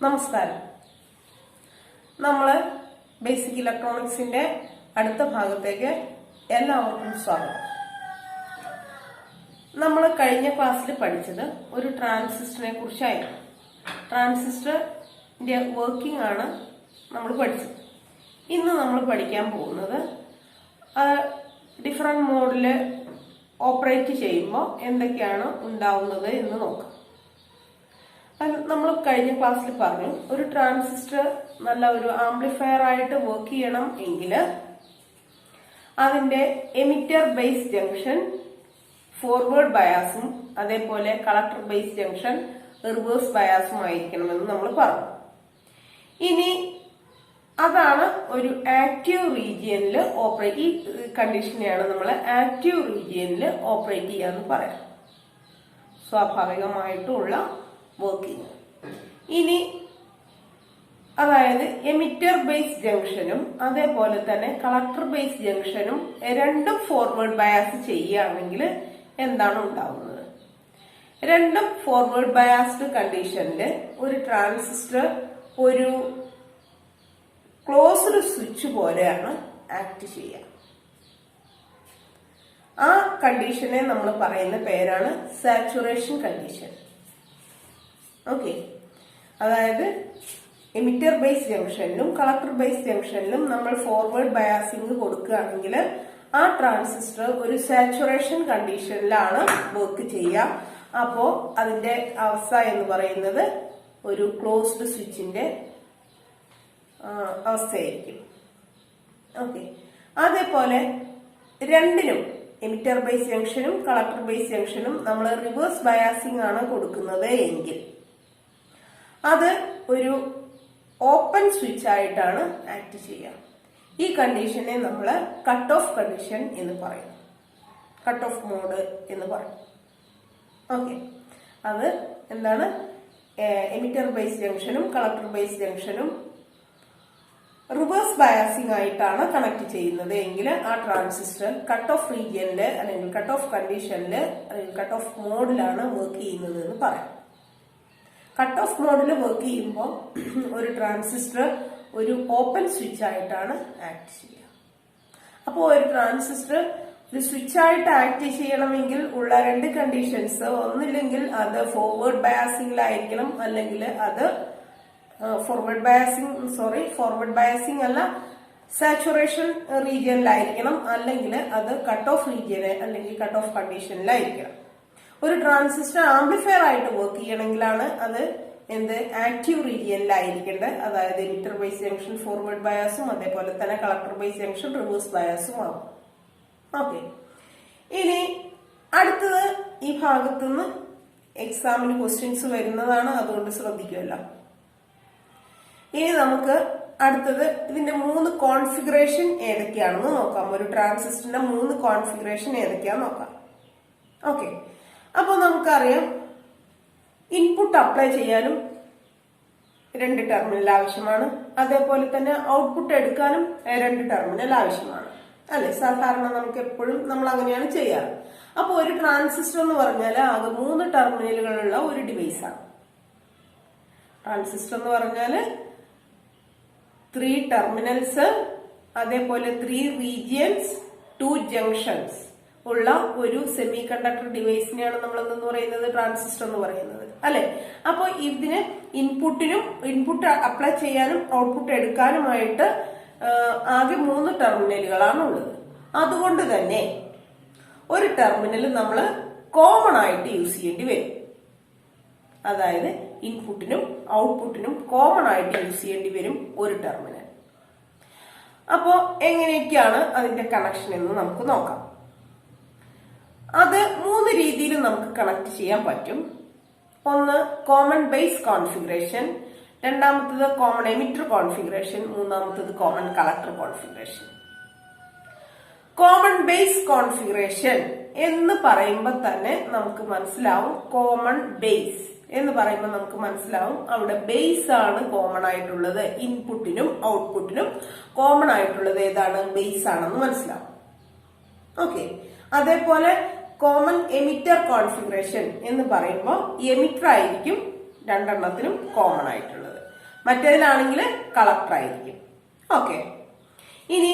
നമസ്കാരം. നമ്മൾ ബേസിക് ഇലക്ട്രോണിക്സിന്റെ അടുത്ത ഭാഗത്തേക്ക് എല്ലാവർക്കും സ്വാഗതം. നമ്മൾ കഴിഞ്ഞ ക്ലാസ്സിൽ പഠിച്ചത് ഒരു ട്രാൻസിസ്റ്ററിനെ കുറിച്ചായിരുന്നു. ട്രാൻസിസ്റ്ററിന്റെ വർക്കിംഗ് ആണ് നമ്മൾ പഠിച്ചത്. ഇന്ന് നമ്മൾ പഠിക്കാൻ പോകുന്നത് ഡിഫറെന്റ് മോഡിൽ ഓപ്പറേറ്റ് ചെയ്യുമ്പോൾ എന്തൊക്കെയാണ് ഉണ്ടാവുന്നത് എന്ന് നോക്കാം. നമ്മൾ കഴിഞ്ഞ ക്ലാസ്സിൽ പറഞ്ഞു, ഒരു ട്രാൻസിസ്റ്റർ നല്ല ഒരു ആംപ്ലിഫയർ ആയിട്ട് വർക്ക് ചെയ്യണം എങ്കിൽ അതിന്റെ എമിറ്റർ ബേസ് ജംഗ്ഷൻ ഫോർവേഡ് ബയാസും അതേപോലെ കളക്ടർ ബേസ് ജംഗ്ഷൻ റിവേഴ്സ് ബയാസും ആയിരിക്കണമെന്ന് നമ്മൾ പറഞ്ഞു. ഇനി അതാണ് ഒരു ആക്റ്റീവ് റീജിയനിൽ ഓപ്പറേറ്റ്, ഈ കണ്ടീഷനെയാണ് നമ്മൾ ആക്റ്റീവ് റീജിയനിൽ ഓപ്പറേറ്റ് ചെയ്യാന്ന് പറയാം, സ്വാഭാവികമായിട്ടുള്ള വർക്കിംഗ്. ഇനി അതായത് എമിറ്റർ ബേസ് ജംഗ്ഷനും അതേപോലെ തന്നെ കളക്ടർ ബേസ് ജംഗ്ഷനും രണ്ടും ഫോർവേഡ് ബയാസ് ചെയ്യുകയാണെങ്കിൽ എന്താണ് ഉണ്ടാവുന്നത്? രണ്ടും ഫോർവേഡ് ബയാസ്ഡ് കണ്ടീഷനിൽ ഒരു ട്രാൻസിസ്റ്റർ ഒരു ക്ലോസ്ഡ് സ്വിച്ച് പോലെയാണ് ആക്ട് ചെയ്യുക. ആ കണ്ടീഷനെ നമ്മൾ പറയുന്ന പേരാണ് സാച്ചുറേഷൻ കണ്ടീഷൻ. ഓക്കെ, അതായത് എമിറ്റർ ബേസ് ജംഗ്ഷനിലും കളക്ടർ ബേസ് ജംഗ്ഷനിലും നമ്മൾ ഫോർവേഡ് ബയാസിംഗ് കൊടുക്കുകയാണെങ്കിൽ ആ ട്രാൻസിസ്റ്റർ ഒരു സാച്ചുറേഷൻ കണ്ടീഷനിലാണ് വർക്ക് ചെയ്യുക. അപ്പോ അതിന്റെ അവസ്ഥ എന്ന് പറയുന്നത് ഒരു ക്ലോസ്ഡ് സ്വിച്ചിന്റെ അവസ്ഥയായിരിക്കും. ഓക്കെ, അതേപോലെ രണ്ടിനും എമിറ്റർ ബേസ് ജംഗ്ഷനും കളക്ടർ ബേസ് ജംഗ്ഷനും നമ്മൾ റിവേഴ്സ് ബയാസിംഗ് ആണ് കൊടുക്കുന്നത് എങ്കിൽ അത് ഒരു ഓപ്പൺ സ്വിച്ച് ആയിട്ടാണ് ആക്ട് ചെയ്യുക. ഈ കണ്ടീഷനെ നമ്മൾ കട്ട് ഓഫ് കണ്ടീഷൻ എന്ന് പറയും, കട്ട് ഓഫ് മോഡ് എന്ന് പറയും. ഓക്കെ, അത് എന്താണ്? എമിറ്റർ ബേസ് ജംഗ്ഷനും കളക്ടർ ബേസ് ജംഗ്ഷനും റിവേഴ്സ് ബയാസിംഗ് ആയിട്ടാണ് കണക്ട് ചെയ്യുന്നത് എങ്കിൽ ആ ട്രാൻസിസ്റ്റർ കട്ട് ഓഫ് റീജിയനില് അല്ലെങ്കിൽ കട്ട് ഓഫ് കണ്ടീഷനില് അല്ലെങ്കിൽ കട്ട് ഓഫ് മോഡിലാണ് വർക്ക് ചെയ്യുന്നത് എന്ന് പറയാം. കട്ട് ഓഫ് മോഡിൽ വർക്ക് ചെയ്യുമ്പോൾ ഒരു ട്രാൻസിസ്റ്റർ ഒരു ഓപ്പൺ സ്വിച്ച് ആയിട്ടാണ് ആക്ട് ചെയ്യുക. അപ്പോൾ ഒരു ട്രാൻസിസ്റ്റർ ഒരു സ്വിച്ച് ആയിട്ട് ആക്ട് ചെയ്യണമെങ്കിൽ ഉള്ള രണ്ട് കണ്ടീഷൻസ്, ഒന്നില്ലെങ്കിൽ അത് ഫോർവേഡ് ബയാസിംഗിലായിരിക്കണം, അല്ലെങ്കിൽ അത് ഫോർവേഡ് ബയാസിംഗ് അല്ല, സാച്ചുറേഷൻ റീജിയനിലായിരിക്കണം, അല്ലെങ്കിൽ അത് കട്ട് ഓഫ് റീജിയന് അല്ലെങ്കിൽ കട്ട് ഓഫ് കണ്ടീഷനിലായിരിക്കണം. ഒരു ട്രാൻസിസ്റ്റർ ആംപ്ലിഫയർ ആയിട്ട് വർക്ക് ചെയ്യണമെങ്കിലാണ് അത് ആക്റ്റീവ് റീജിയനിലായിരിക്കേണ്ടത്. അതായത് എമിറ്റർ ബേസ് ജംഗ്ഷൻ ഫോർവേഡ് ബയാസും അതേപോലെ തന്നെ കളക്ടർ ബേസ് ജംഗ്ഷൻ റിവേഴ്സ് ബയാസും ആവും. ഓക്കെ, ഇനി അടുത്തത് ഈ ഭാഗത്തുനിന്ന് എക്സാമിന് ക്വസ്റ്റ്യൻസ് വരുന്നതാണ്, അതുകൊണ്ട് ശ്രദ്ധിക്കുമല്ലോ. ഇനി നമുക്ക് അടുത്തത് ഇതിന്റെ 3 കോൺഫിഗറേഷൻ ഏതൊക്കെയാണെന്ന് നോക്കാം. ഒരു ട്രാൻസിസ്റ്ററിന്റെ 3 കോൺഫിഗറേഷൻ ഏതൊക്കെയാന്ന് നോക്കാം. ഓക്കെ, അപ്പൊ നമുക്കറിയാം ഇൻപുട്ട് അപ്ലൈ ചെയ്യാനും 2 ടെർമിനൽ ആവശ്യമാണ്, അതേപോലെ തന്നെ ഔട്ട്പുട്ട് എടുക്കാനും 2 ടെർമിനൽ ആവശ്യമാണ്, അല്ലെ? സാധാരണ നമുക്ക് എപ്പോഴും നമ്മൾ അങ്ങനെയാണ് ചെയ്യാറ്. അപ്പൊ ഒരു ട്രാൻസിസ്റ്റർ എന്ന് പറഞ്ഞാൽ ആകെ 3 ടെർമിനലുകളുള്ള ഒരു ഡിവൈസാണ്. ട്രാൻസിസ്റ്റർ എന്ന് പറഞ്ഞാല് 3 ടെർമിനൽസ്, അതേപോലെ 3 റീജിയൻസ്, 2 ജംഗ്ഷൻസ് ഉള്ള ഒരു സെമി കണ്ടക്ടർ ഡിവൈസിനെയാണ് നമ്മൾ എന്തെന്ന് പറയുന്നത്? ട്രാൻസിസ്റ്റർ എന്ന് പറയുന്നത്, അല്ലെ? അപ്പൊ ഇതിന് ഇൻപുട്ട് അപ്ലൈ ചെയ്യാനും ഔട്ട്പുട്ട് എടുക്കാനുമായിട്ട് ആകെ 3 ടെർമിനലുകളാണ് ഉള്ളത്. അതുകൊണ്ട് തന്നെ ഒരു ടെർമിനൽ നമ്മൾ കോമൺ ആയിട്ട് യൂസ് ചെയ്യേണ്ടി വരും. അതായത് ഇൻപുട്ടിനും ഔട്ട്പുട്ടിനും കോമൺ ആയിട്ട് യൂസ് ചെയ്യേണ്ടി വരും ഒരു ടെർമിനൽ. അപ്പോ എങ്ങനെയൊക്കെയാണ് അതിന്റെ കണക്ഷൻ എന്ന് നമുക്ക് നോക്കാം. അത് 3 രീതിയിൽ നമുക്ക് കണക്ട് ചെയ്യാൻ പറ്റും. ഒന്ന് കോമൺ ബേസ് കോൺഫിഗറേഷൻ, രണ്ടാമത്തത് കോമൺ എമിറ്റർ കോൺഫിഗറേഷൻ, മൂന്നാമത്തത് common collector configuration. Common base configuration എന്ന് പറയുമ്പോൾ തന്നെ നമുക്ക് മനസ്സിലാവും, കോമൺ ബേസ് എന്ന് പറയുമ്പോൾ നമുക്ക് മനസ്സിലാവും അവിടെ ബേസ് ആണ് കോമൺ ആയിട്ടുള്ളത്. ഇൻപുട്ടിനും ഔട്ട്പുട്ടിനും കോമൺ ആയിട്ടുള്ളത് ഏതാണ്? ബേസ് ആണെന്ന് മനസ്സിലാവും. ഓക്കെ, അതേപോലെ കോമൺ എമിറ്റർ കോൺഫിഗറേഷൻ എന്ന് പറയുമ്പോൾ എമിറ്റർ ആയിരിക്കും രണ്ടെണ്ണത്തിനും കോമൺ ആയിട്ടുള്ളത്. മറ്റേതിലാണെങ്കിൽ കളക്ടർ ആയിരിക്കും. ഓക്കെ, ഇനി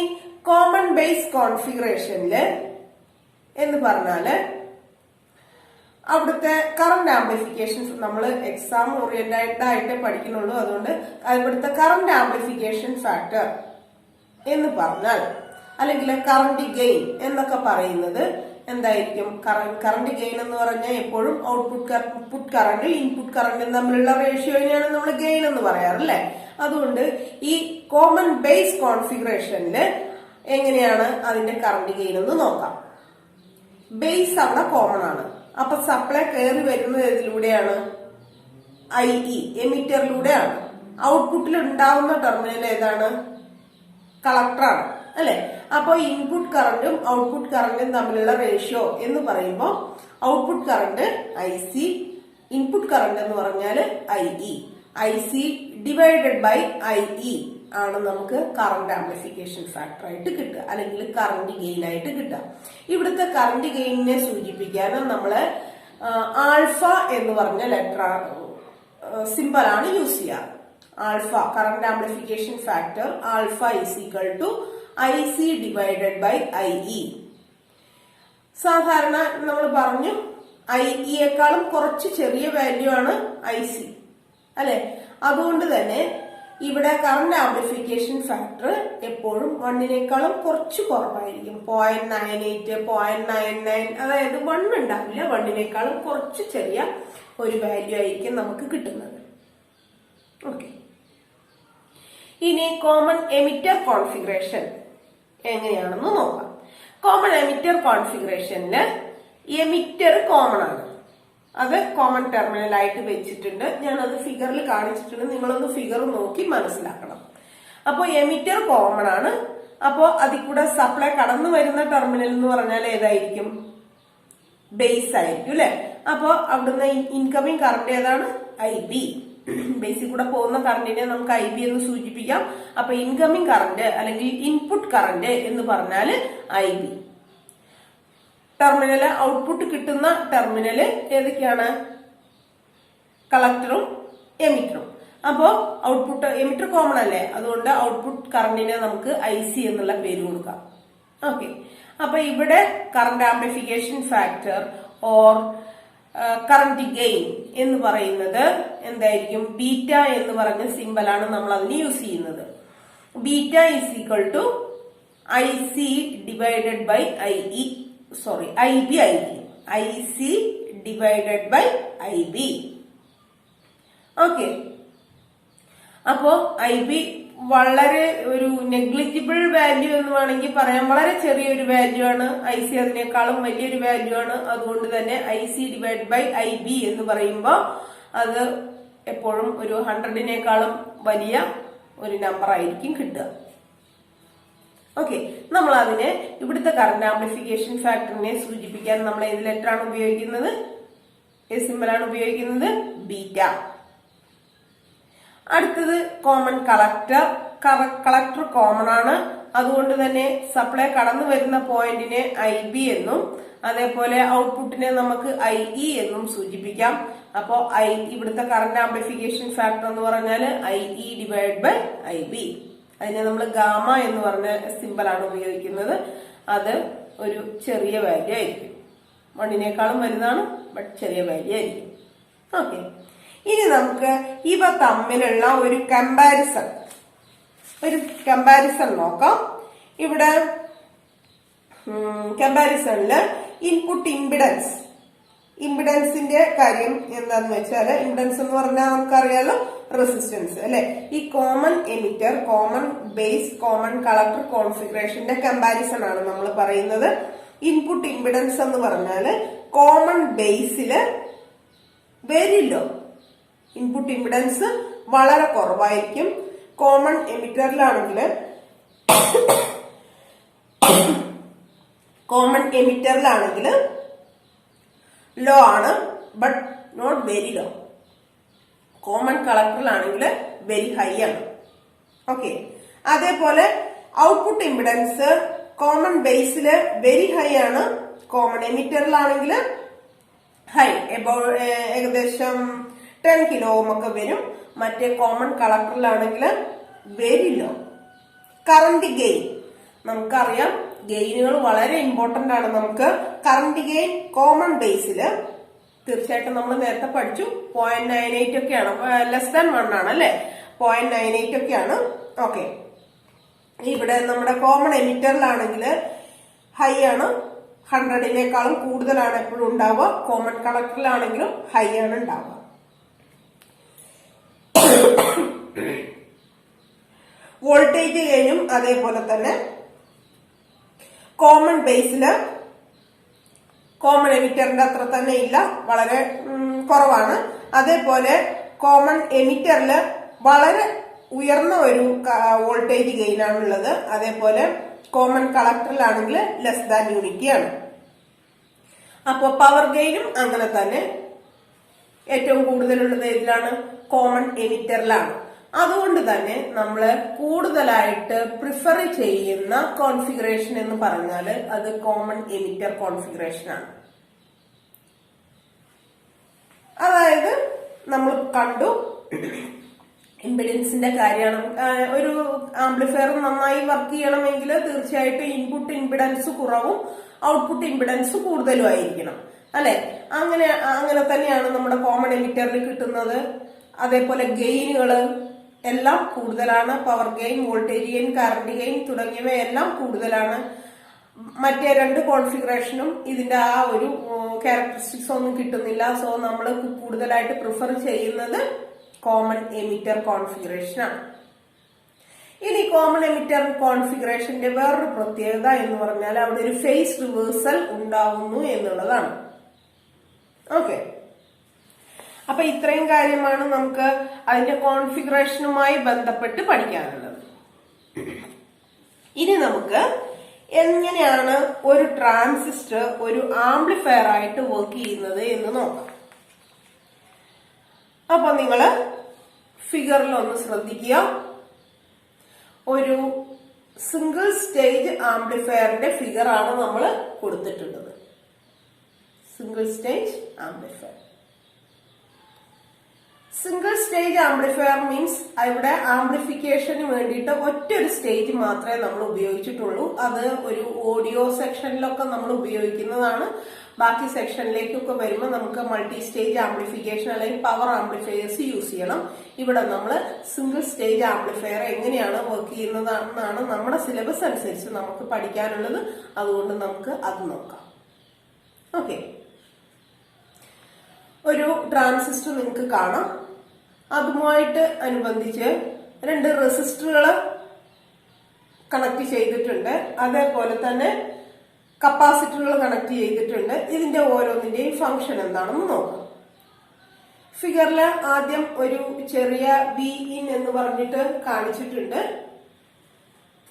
കോമൺ ബേസ് കോൺഫിഗറേഷനില് എന്ന് പറഞ്ഞാല് അവിടുത്തെ കറന്റ് ആംപ്ലിഫിക്കേഷൻ നമ്മൾ എക്സാം ഓറിയന്റഡ് ആയിട്ട് പഠിക്കുന്നുള്ളൂ. അതുകൊണ്ട് ഇവിടുത്തെ കറന്റ് ആംപ്ലിഫിക്കേഷൻ ഫാക്ടർ എന്ന് പറഞ്ഞാൽ അല്ലെങ്കിൽ കറന്റ് ഗെയിൻ എന്നൊക്കെ പറയുന്നത് എന്തായിരിക്കും? കറന്റ് ഗെയിൻ എന്ന് പറഞ്ഞാൽ എപ്പോഴും ഔട്ട്പുട്ട് കറന്റ് ഇൻപുട്ട് കറന്റും തമ്മിലുള്ള റേഷ്യോയിനെയാണ് നമ്മൾ ഗെയിൻ എന്ന് പറയാറല്ലേ. അതുകൊണ്ട് ഈ കോമൺ ബേസ് കോൺഫിഗറേഷനില് എങ്ങനെയാണ് അതിന്റെ കറന്റ് ഗെയിൻ എന്ന് നോക്കാം. ബേസ് അവിടെ കോമൺ ആണ്. അപ്പൊ സപ്ലൈ കയറി വരുന്നത് ഏതിലൂടെയാണ്? IE എമിറ്ററിലൂടെയാണ്. ഔട്ട്പുട്ടിൽ ഉണ്ടാവുന്ന ടെർമിനൽ ഏതാണ്? കളക്ടറാണ് അല്ലെ. അപ്പൊ ഇൻപുട്ട് കറന്റും ഔട്ട്പുട്ട് കറന്റും തമ്മിലുള്ള റേഷ്യോ എന്ന് പറയുമ്പോൾ output current IC, input current എന്ന് പറഞ്ഞാൽ IE. IC divided by IE ആണ് നമുക്ക് കറന്റ് ആംപ്ലിഫിക്കേഷൻ ഫാക്ടർ ആയിട്ട് കിട്ടുക, അല്ലെങ്കിൽ കറന്റ് ഗെയിൻ ആയിട്ട് കിട്ടുക. ഇവിടുത്തെ കറന്റ് ഗെയിനിനെ സൂചിപ്പിക്കാൻ നമ്മള് ആൽഫ എന്ന് പറഞ്ഞ ലെറ്റർ സിമ്പിൾ ആണ് യൂസ് ചെയ്യാറ്. Alpha current amplification factor alpha is equal to IC divided by IE. സാധാരണ നമ്മൾ പറഞ്ഞു IEയേക്കാളും കുറച്ച് ചെറിയ വാല്യൂ ആണ് IC അല്ലെ. അതുകൊണ്ട് തന്നെ ഇവിടെ കറന്റ് ആംപ്ലിഫിക്കേഷൻ ഫാക്ടർ എപ്പോഴും 1നേക്കാളും കുറച്ച് കുറവായിരിക്കും. 0.98, 0.99, അതായത് 1 ഉണ്ടാവില്ല. 1നേക്കാളും കുറച്ച് ചെറിയ ഒരു വാല്യൂ ആയിരിക്കും നമുക്ക് കിട്ടുന്നത്. ഓക്കെ, ഇനി കോമൺ എമിറ്റർ കോൺഫിഗറേഷൻ എങ്ങനെയാണെന്ന് നോക്കാം. കോമൺ എമിറ്റർ കോൺഫിഗറേഷനില് എമിറ്റർ കോമൺ ആണ്. അത് കോമൺ ടെർമിനൽ ആയിട്ട് വെച്ചിട്ടുണ്ട്. ഞാനത് ഫിഗറിൽ കാണിച്ചിട്ടുണ്ട്. നിങ്ങളൊന്ന് ഫിഗർ നോക്കി മനസ്സിലാക്കണം. അപ്പോ എമിറ്റർ കോമൺ ആണ്. അപ്പോ അതിൽ കൂടെ സപ്ലൈ കടന്നു വരുന്ന ടെർമിനൽ എന്ന് പറഞ്ഞാൽ ഏതായിരിക്കും? ബേസ് ആയിരിക്കും അല്ലെ. അപ്പോ അവിടുന്ന് ഇൻകമിങ് കറന്റ് ഏതാണ്? IB. ബേസിൽ കൂടെ പോകുന്ന കറന്റിനെ നമുക്ക് IB എന്ന് സൂചിപ്പിക്കാം. അപ്പൊ ഇൻകമിങ് കറന്റ് അല്ലെങ്കിൽ ഇൻപുട്ട് കറന്റ് എന്ന് പറഞ്ഞാൽ IB. ടെർമിനല് ഔട്ട്പുട്ട് കിട്ടുന്ന ടെർമിനല് ഏതൊക്കെയാണ്? കളക്ടറും എമിറ്ററും. അപ്പോ ഔട്ട്പുട്ട് എമിറ്റർ കോമൺ അല്ലേ, അതുകൊണ്ട് ഔട്ട്പുട്ട് കറന്റിനെ നമുക്ക് IC എന്നുള്ള പേര് കൊടുക്കാം. ഓക്കെ, അപ്പൊ ഇവിടെ current amplification factor or current gain എന്ന് പറയുന്നത് എന്തായിരിക്കും? ബീറ്റ എന്ന് പറഞ്ഞ സിമ്പലാണ് നമ്മൾ അതിന് യൂസ് ചെയ്യുന്നത്. Beta is equal to IC divided by IB ആയിരിക്കും. IC divided by IB. Okay, അപ്പോ IB വളരെ ഒരു നെഗ്ലിജിബിൾ വാല്യൂ എന്ന് വേണമെങ്കിൽ പറയാം. വളരെ ചെറിയൊരു വാല്യൂ ആണ്. IC അതിനേക്കാളും വലിയൊരു വാല്യൂ ആണ്. അതുകൊണ്ട് തന്നെ IC ഡിവൈഡ് ബൈ IB എന്ന് പറയുമ്പോൾ അത് എപ്പോഴും ഒരു 100നേക്കാളും വലിയ ഒരു നമ്പർ ആയിരിക്കും കിട്ടുക. ഓക്കെ, നമ്മൾ അതിനെ ഇവിടുത്തെ കറന്റ് ആംപ്ലിഫിക്കേഷൻ ഫാക്ടറിനെ സൂചിപ്പിക്കാൻ നമ്മൾ ഏത് ലെറ്റർ ആണ് ഉപയോഗിക്കുന്നത്? ഏത് സിമ്പൽ ആണ് ഉപയോഗിക്കുന്നത്? ബീറ്റ. അടുത്തത് കോമൺ കളക്ടർ. കളക്ടർ കോമൺ ആണ്. അതുകൊണ്ട് തന്നെ സപ്ലൈ കടന്നു വരുന്ന പോയിന്റിനെ IB എന്നും അതേപോലെ ഔട്ട്പുട്ടിനെ നമുക്ക് IE എന്നും സൂചിപ്പിക്കാം. അപ്പോ ഇവിടുത്തെ കറന്റ് ആംപ്ലിഫിക്കേഷൻ ഫാക്ടർ എന്ന് പറഞ്ഞാൽ IE ഡിവൈഡ് ബൈ IB. അതിനെ നമ്മൾ ഗാമ എന്ന് പറഞ്ഞ സിമ്പലാണ് ഉപയോഗിക്കുന്നത്. അത് ഒരു ചെറിയ വാല്യൂ ആയിരിക്കും. 1നേക്കാളും വലുതാണ്, ബട്ട് ചെറിയ വാല്യൂ ആയിരിക്കും. ഓക്കെ, ഇനി നമുക്ക് ഇവ തമ്മിലുള്ള ഒരു കമ്പാരിസൺ നോക്കാം. ഇവിടെ കമ്പാരിസണില് ഇൻപുട്ട് ഇമ്പിഡൻസിന്റെ കാര്യം എന്താന്ന് വെച്ചാല്, ഇമ്പിഡൻസ് എന്ന് പറഞ്ഞാൽ നമുക്കറിയാലോ റെസിസ്റ്റൻസ് അല്ലെ. ഈ common emitter, common base, common collector കോൺഫിഗറേഷന്റെ കമ്പാരിസൺ ആണ് നമ്മൾ പറയുന്നത്. ഇൻപുട്ട് ഇമ്പിഡൻസ് എന്ന് പറഞ്ഞാല് കോമൺ ബേസില് വെരി ലോ, ഇൻപുട്ട് ഇമ്പിഡൻസ് വളരെ കുറവായിരിക്കും. കോമൺ എമിറ്ററിലാണെങ്കിൽ ലോ ആണ്, but not very low. Common കളക്ടറിലാണെങ്കിൽ വെരി ഹൈ ആണ്. ഓക്കെ, അതേപോലെ ഔട്ട്പുട്ട് ഇമ്പിഡൻസ് കോമൺ ബേസില് വെരി ഹൈ ആണ്. കോമൺ എമിറ്ററിലാണെങ്കിൽ ഹൈ, ഏകദേശം 10 കിലോ ഓം ഒക്കെ വരും. മറ്റേ കോമൺ കളക്ടറിലാണെങ്കിൽ വെരി ലോ. കറന്റ് ഗെയിൻ നമുക്കറിയാം, ഗെയിനുകൾ വളരെ ഇമ്പോർട്ടന്റ് ആണ്. നമുക്ക് കറന്റ് ഗെയിൻ കോമൺ ബേസിൽ തീർച്ചയായിട്ടും നമ്മൾ നേരത്തെ പഠിച്ചു 0.98 ഒക്കെയാണ്, ലെസ് ദാൻ 1 ആണ് അല്ലെ, 0.98 ഒക്കെയാണ്. ഓക്കെ, ഇവിടെ നമ്മുടെ കോമൺ എമിറ്ററിലാണെങ്കിൽ ഹൈ ആണ്, 100-നേക്കാളും കൂടുതലാണ് എപ്പോഴും ഉണ്ടാവുക. കോമൺ കളക്ടറിലാണെങ്കിലും ഹൈ ആണ് ഉണ്ടാവുക. വോൾട്ടേജ് ഗെയിനും അതേപോലെ തന്നെ കോമൺ ബേസില് കോമൺ എമിറ്ററിന്റെ അത്ര തന്നെ ഇല്ല, വളരെ കുറവാണ്. അതേപോലെ കോമൺ എമിറ്ററിൽ വളരെ ഉയർന്ന ഒരു വോൾട്ടേജ് ഗെയിൻ ആണുള്ളത്. അതേപോലെ കോമൺ കളക്ടറിലാണെങ്കിൽ ലെസ് ദാൻ യൂണിറ്റി ആണ്. അപ്പോ പവർ ഗെയിനും അങ്ങനെ തന്നെ ഏറ്റവും കൂടുതലുള്ളത് ഏതിലാണ്? കോമൺ എമിറ്ററിലാണ്. അതുകൊണ്ട് തന്നെ നമ്മൾ കൂടുതലായിട്ട് പ്രിഫർ ചെയ്യുന്ന കോൺഫിഗറേഷൻ എന്ന് പറഞ്ഞാൽ അത് കോമൺ എമിറ്റർ കോൺഫിഗറേഷൻ ആണ്. അതായത് നമ്മൾ കണ്ടു ഇംപിഡൻസിന്റെ കാര്യമാണ്. ഒരു ആംപ്ലിഫയർ നന്നായി വർക്ക് ചെയ്യണമെങ്കിൽ തീർച്ചയായിട്ടും ഇൻപുട്ട് ഇംപിഡൻസ് കുറവും ഔട്ട്പുട്ട് ഇംപിഡൻസ് കൂടുതലും ആയിരിക്കണം അല്ലെ. അങ്ങനെ തന്നെയാണ് നമ്മുടെ കോമൺ എമിറ്ററിൽ കിട്ടുന്നത്. അതേപോലെ ഗെയിനുകൾ എല്ലാം കൂടുതലാണ്. Power gain, voltage gain, current gain തുടങ്ങിയവയെല്ലാം കൂടുതലാണ്. മറ്റേ രണ്ട് കോൺഫിഗറേഷനും ഇതിന്റെ ആ ഒരു ക്യാരക്ടറിസ്റ്റിക്സ് ഒന്നും കിട്ടുന്നില്ല. സോ നമ്മൾ കൂടുതലായിട്ട് പ്രിഫർ ചെയ്യുന്നത് കോമൺ എമിറ്റർ കോൺഫിഗറേഷൻ ആണ്. ഇനി കോമൺ എമിറ്റർ കോൺഫിഗറേഷന്റെ വേറൊരു പ്രത്യേകത എന്ന് പറഞ്ഞാൽ അവിടെ ഒരു ഫേസ് റിവേഴ്സൽ ഉണ്ടാവുന്നു എന്നുള്ളതാണ്. ഓക്കെ, അപ്പൊ ഇത്രയും കാര്യമാണ് നമുക്ക് അതിന്റെ കോൺഫിഗറേഷനുമായി ബന്ധപ്പെട്ട് പഠിക്കാനുള്ളത്. ഇനി നമുക്ക് എങ്ങനെയാണ് ഒരു ട്രാൻസിസ്റ്റർ ഒരു ആംപ്ലിഫയർ ആയിട്ട് വർക്ക് ചെയ്യുന്നത് എന്ന് നോക്കാം. അപ്പൊ നിങ്ങള് ഫിഗറിൽ ഒന്ന് ശ്രദ്ധിക്കുക. ഒരു സിംഗിൾ സ്റ്റേജ് ആംപ്ലിഫയറിന്റെ ഫിഗർ ആണ് നമ്മൾ കൊടുത്തിട്ടുള്ളത്. Single stage amplifier. Single stage amplifier means ഇവിടെ ആംപ്ലിഫിക്കേഷന് വേണ്ടിയിട്ട് ഒറ്റൊരു സ്റ്റേജ് മാത്രമേ നമ്മൾ ഉപയോഗിച്ചിട്ടുള്ളൂ. അത് ഒരു ഓഡിയോ സെക്ഷനിലൊക്കെ നമ്മൾ ഉപയോഗിക്കുന്നതാണ്. ബാക്കി സെക്ഷനിലേക്കൊക്കെ വരുമ്പോൾ നമുക്ക് മൾട്ടി സ്റ്റേജ് ആംപ്ലിഫിക്കേഷൻ അല്ലെങ്കിൽ പവർ ആംപ്ലിഫയേഴ്സ് യൂസ് ചെയ്യണം. ഇവിടെ നമ്മൾ സിംഗിൾ സ്റ്റേജ് ആംപ്ലിഫയർ എങ്ങനെയാണ് വർക്ക് ചെയ്യുന്നതെന്നാണ് നമ്മുടെ സിലബസ് അനുസരിച്ച് നമുക്ക് പഠിക്കാനുള്ളത്. അതുകൊണ്ട് നമുക്ക് അത് നോക്കാം. ഓക്കെ, ഒരു ട്രാൻസിസ്റ്റർ നിങ്ങൾക്ക് കാണാം. അതുമായിട്ട് അനുബന്ധിച്ച് രണ്ട് റെസിസ്റ്ററുകൾ കണക്ട് ചെയ്തിട്ടുണ്ട്. അതേപോലെ തന്നെ കപ്പാസിറ്ററുകൾ കണക്ട് ചെയ്തിട്ടുണ്ട്. ഇതിന്റെ ഓരോന്നിന്റെയും ഫംഗ്ഷൻ എന്താണെന്ന് നോക്കാം. ഫിഗറിൽ ആദ്യം ഒരു ചെറിയ വി ഇൻ എന്ന് പറഞ്ഞിട്ട് കാണിച്ചിട്ടുണ്ട്.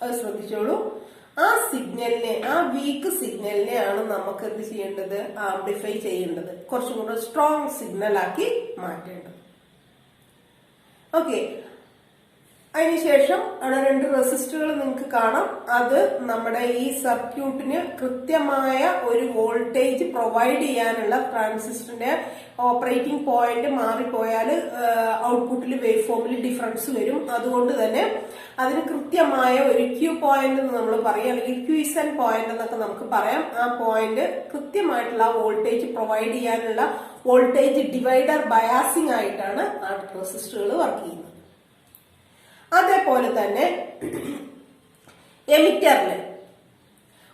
അത് ശ്രദ്ധിച്ചോളൂ. ആ സിഗ്നലിനെ, ആ വീക്ക് സിഗ്നലിനെയാണ് നമുക്ക് എന്ത് ചെയ്യേണ്ടത്? ആംപ്ലിഫൈ ചെയ്യേണ്ടത്, കുറച്ചും കൂടെ സ്ട്രോങ് സിഗ്നൽ ആക്കി മാറ്റേണ്ടത്. ഓക്കെ, അതിനുശേഷം അവിടെ രണ്ട് റെസിസ്റ്ററുകൾ നിങ്ങൾക്ക് കാണാം. അത് നമ്മുടെ ഈ സർക്യൂട്ടിന് കൃത്യമായ ഒരു വോൾട്ടേജ് പ്രൊവൈഡ് ചെയ്യാനുള്ള ട്രാൻസിസ്റ്ററിന്റെ ഓപ്പറേറ്റിംഗ് പോയിന്റ് മാറിപ്പോയാൽ ഔട്ട്പുട്ടിൽ വേവ് ഫോമിൽ ഡിഫറൻസ് വരും. അതുകൊണ്ട് തന്നെ അതിന് കൃത്യമായ ഒരു ക്യൂ പോയിന്റ് എന്ന് നമ്മൾ പറയും, അല്ലെങ്കിൽ ക്യൂസൻ പോയിന്റ് എന്നൊക്കെ നമുക്ക് പറയാം. ആ പോയിന്റ് കൃത്യമായിട്ടുള്ള വോൾട്ടേജ് പ്രൊവൈഡ് ചെയ്യാനുള്ള വോൾട്ടേജ് ഡിവൈഡർ ബയാസിംഗ് ആയിട്ടാണ് ആ റെസിസ്റ്ററുകൾ വർക്ക് ചെയ്യുന്നത്. അതേപോലെ തന്നെ എമിറ്ററിൽ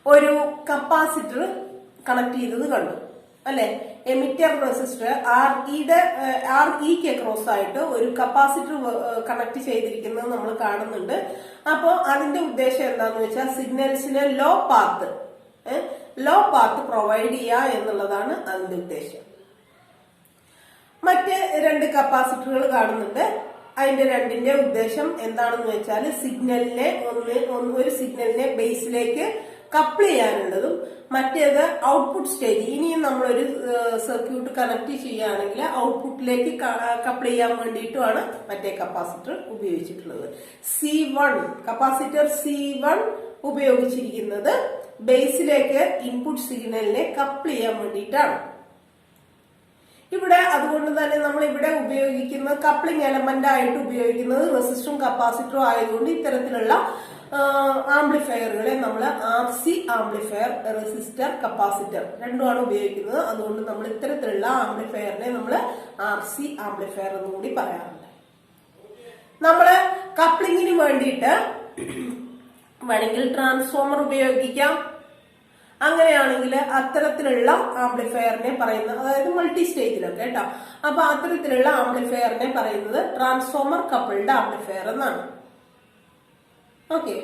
ഒരു കപ്പാസിറ്റർ കണക്ട് ചെയ്തത് കണ്ടു അല്ലെ. എമിറ്റർ റെസിസ്റ്റർ ആർ ഇക്ക് അക്രോസ് ആയിട്ട് ഒരു കപ്പാസിറ്റർ കണക്ട് ചെയ്തിരിക്കുന്നത് നമ്മൾ കാണുന്നുണ്ട്. അപ്പോ അതിന്റെ ഉദ്ദേശം എന്താന്ന് വെച്ചാൽ സിഗ്നൽസിന് ലോ പാത്ത് പ്രൊവൈഡ് ചെയ്യുക എന്നുള്ളതാണ് അതിന്റെ ഉദ്ദേശം. മറ്റ് രണ്ട് കപ്പാസിറ്ററുകൾ കാണുന്നുണ്ട്. അതിന്റെ രണ്ടിന്റെ ഉദ്ദേശം എന്താണെന്ന് വെച്ചാൽ സിഗ്നലിനെ ഒരു സിഗ്നലിനെ ബേസിലേക്ക് കപ്പിൾ ചെയ്യാനുള്ളതും മറ്റേത് ഔട്ട്പുട്ട് സ്റ്റേജ്. ഇനിയും നമ്മളൊരു സർക്യൂട്ട് കണക്ട് ചെയ്യുകയാണെങ്കിൽ ഔട്ട്പുട്ടിലേക്ക് കപ്പിൾ ചെയ്യാൻ വേണ്ടിയിട്ടുമാണ് മറ്റേ കപ്പാസിറ്റർ ഉപയോഗിച്ചിട്ടുള്ളത്. കപ്പാസിറ്റർ C1 ഉപയോഗിച്ചിരിക്കുന്നത് ബേസിലേക്ക് ഇൻപുട്ട് സിഗ്നലിനെ കപ്പിൾ ചെയ്യാൻ വേണ്ടിയിട്ടാണ്. ഇവിടെ അതുകൊണ്ട് തന്നെ നമ്മൾ ഇവിടെ ഉപയോഗിക്കുന്ന കപ്ലിംഗ് എലമെന്റ് ആയിട്ട് ഉപയോഗിക്കുന്നത് റെസിസ്റ്ററും കപ്പാസിറ്ററും ആയതുകൊണ്ട് ഇത്തരത്തിലുള്ള ആംപ്ലിഫയറുകളെ നമ്മൾ RC ആംപ്ലിഫയർ, റെസിസ്റ്റർ, കപ്പാസിറ്റർ രണ്ടുമാണ് ഉപയോഗിക്കുന്നത്. അതുകൊണ്ട് നമ്മൾ ഇത്തരത്തിലുള്ള ആംപ്ലിഫയറിനെ നമ്മൾ RC ആംപ്ലിഫയർ എന്നുകൂടി പറയാറുണ്ട്. നമ്മള് കപ്ലിങ്ങിന് വേണ്ടിയിട്ട് വേണമെങ്കിൽ ട്രാൻസ്ഫോമർ ഉപയോഗിക്കാം. അങ്ങനെയാണെങ്കിൽ അത്തരത്തിലുള്ള ആംപ്ലിഫയറിനെ പറയുന്നത്, അതായത് മൾട്ടി സ്റ്റേജിലൊക്കെ കേട്ടോ, അപ്പൊ അത്തരത്തിലുള്ള ആംപ്ലിഫയറിനെ പറയുന്നത് ട്രാൻസ്ഫോമർ കപ്പിൾഡ് ആംപ്ലിഫയർ എന്നാണ്. ഓക്കെ,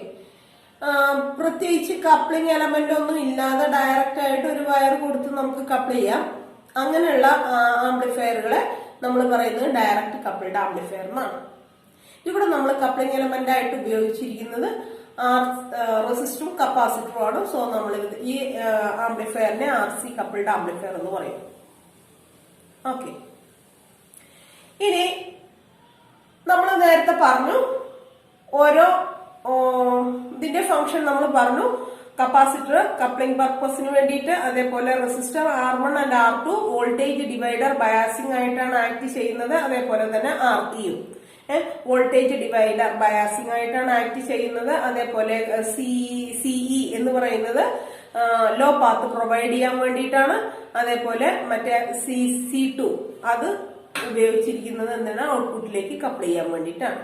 പ്രത്യേകിച്ച് കപ്ലിംഗ് എലമെന്റ് ഒന്നും ഇല്ലാതെ ഡയറക്റ്റ് ആയിട്ട് ഒരു വയർ കൊടുത്ത് നമുക്ക് കപ്പിൾ ചെയ്യാം. അങ്ങനെയുള്ള ആംപ്ലിഫയറുകളെ നമ്മൾ പറയുന്നത് ഡയറക്റ്റ് കപ്പിൾഡ് ആംപ്ലിഫയർ എന്നാണ്. ഇവിടെ നമ്മൾ കപ്ലിംഗ് എലമെന്റ് ആയിട്ട് ഉപയോഗിച്ചിരിക്കുന്നത് റെസിസ്റ്ററും കപ്പാസിറ്ററും ആണ്. സോ നമ്മൾ ഈ ആംപ്ലിഫയറിനെ RC കപ്പിൾഡ് ആംപ്ലിഫയർ എന്ന് പറയും. ഓക്കെ, ഇനി നമ്മൾ നേരത്തെ പറഞ്ഞു ഓരോ ഇതിന്റെ ഫംഗ്ഷൻ നമ്മൾ പറഞ്ഞു. കപ്പാസിറ്റർ കപ്ലിംഗ് പർപ്പസിന് വേണ്ടിയിട്ട്, അതേപോലെ resistor R1 and R2 voltage divider biasing ആയിട്ടാണ് ആക്ട് ചെയ്യുന്നത്. അതേപോലെ തന്നെ REയും വോൾട്ടേജ് ഡിവൈഡർ ബയാസിംഗ് ആയിട്ടാണ് ആക്ട് ചെയ്യുന്നത്. അതേപോലെ CE എന്ന് പറയുന്നത് ലോ പാത്ത് പ്രൊവൈഡ് ചെയ്യാൻ വേണ്ടിയിട്ടാണ്. അതേപോലെ മറ്റേ C2 അത് ഉപയോഗിച്ചിരിക്കുന്നത് എന്താണ്, ഔട്ട്പുട്ടിലേക്ക് കപ്പിൾ ചെയ്യാൻ വേണ്ടിയിട്ടാണ്.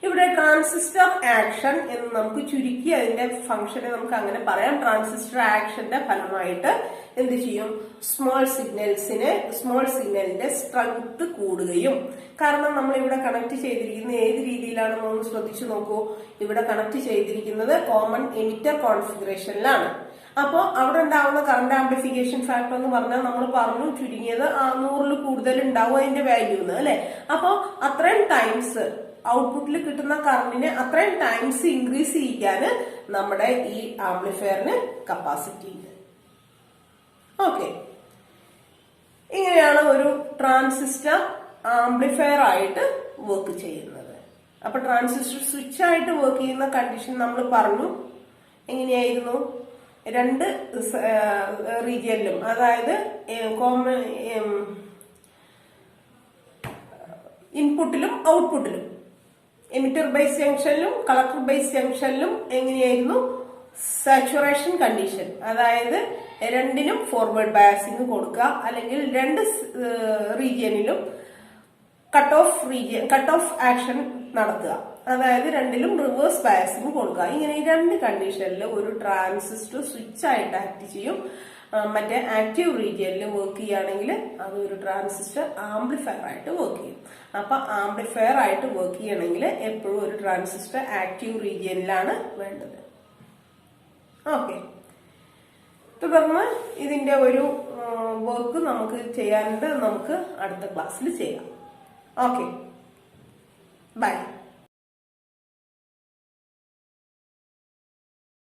ഇവിടെ ട്രാൻസിസ്റ്റർ ആക്ഷൻ എന്ന് നമുക്ക് ചുരുക്കി അതിന്റെ ഫംഗ്ഷനെ നമുക്ക് അങ്ങനെ പറയാം. ട്രാൻസിസ്റ്റർ ആക്ഷന്റെ ഫലമായിട്ട് എന്ത് ചെയ്യും, സ്മോൾ സിഗ്നലിന്റെ സ്ട്രെങ്ത് കൂടുകയും, കാരണം നമ്മൾ ഇവിടെ കണക്ട് ചെയ്തിരിക്കുന്നത് ഏത് രീതിയിലാണ് നമ്മൾ ശ്രദ്ധിച്ചു നോക്കൂ. ഇവിടെ കണക്ട് ചെയ്തിരിക്കുന്നത് കോമൺ എമിറ്റർ കോൺഫിഗറേഷനിലാണ്. അപ്പോൾ അവിടെ ഉണ്ടാവുന്ന കറന്റ് ആംപ്ലിഫിക്കേഷൻ ഫാക്ടർ എന്ന് പറഞ്ഞാൽ നമ്മൾ പറഞ്ഞു ചുരുങ്ങിയത് 100 കൂടുതൽ ഉണ്ടാവും അതിന്റെ വാല്യൂ എന്ന്, അല്ലെ. അപ്പോൾ അത്രയും ടൈംസ് ഔട്ട്പുട്ടിൽ കിട്ടുന്ന കറണ്ടിനെ അത്രയും ടൈംസ് ഇൻക്രീസ് ചെയ്യിക്കാൻ നമ്മുടെ ഈ ആംപ്ലിഫയറിന് കപ്പാസിറ്റി ഉണ്ട്. ഓക്കെ, ഇങ്ങനെയാണ് ഒരു ട്രാൻസിസ്റ്റർ ആംപ്ലിഫയർ ആയിട്ട് വർക്ക് ചെയ്യുന്നത്. അപ്പൊ ട്രാൻസിസ്റ്റർ സ്വിച്ച് ആയിട്ട് വർക്ക് ചെയ്യുന്ന കണ്ടീഷൻ നമ്മൾ പറഞ്ഞു. എങ്ങനെയായിരുന്നു, രണ്ട് റീജിയനിലും, അതായത് ഇൻപുട്ടിലും ഔട്ട്പുട്ടിലും, എമിറ്റർ ബേസ് ജംഗ്ഷനിലും കളക്ടർ ബേസ് ജംഗ്ഷനിലും എങ്ങനെയായിരുന്നു സാച്ചുറേഷൻ കണ്ടീഷൻ, അതായത് രണ്ടിനും ഫോർവേഡ് ബയാസിംഗ് കൊടുക്കുക, അല്ലെങ്കിൽ രണ്ട് റീജിയനിലും കട്ട് ഓഫ് ആക്ഷൻ നടത്തുക, അതായത് രണ്ടിലും റിവേഴ്സ് ബയാസിംഗ് കൊടുക്കുക. ഇങ്ങനെ ഈ രണ്ട് കണ്ടീഷനിൽ ഒരു ട്രാൻസിസ്റ്റർ സ്വിച്ച് ആയിട്ട് ആക്ട് ചെയ്യും. മറ്റേ ആക്റ്റീവ് റീജിയനിൽ വർക്ക് ചെയ്യുകയാണെങ്കിൽ അത് ഒരു ട്രാൻസിസ്റ്റർ ആംപ്ലിഫയർ ആയിട്ട് വർക്ക് ചെയ്യും. അപ്പൊ ആംപ്ലിഫയർ ആയിട്ട് വർക്ക് ചെയ്യണമെങ്കിൽ എപ്പോഴും ഒരു ട്രാൻസിസ്റ്റർ ആക്റ്റീവ് റീജിയനിലാണ് വേണ്ടത്. ഓക്കെ, തുടർന്ന് ഇതിന്റെ ഒരു വർക്ക് നമുക്ക് ചെയ്യാനുണ്ട്. നമുക്ക് അടുത്ത ക്ലാസ്സിൽ ചെയ്യാം. Okay, by.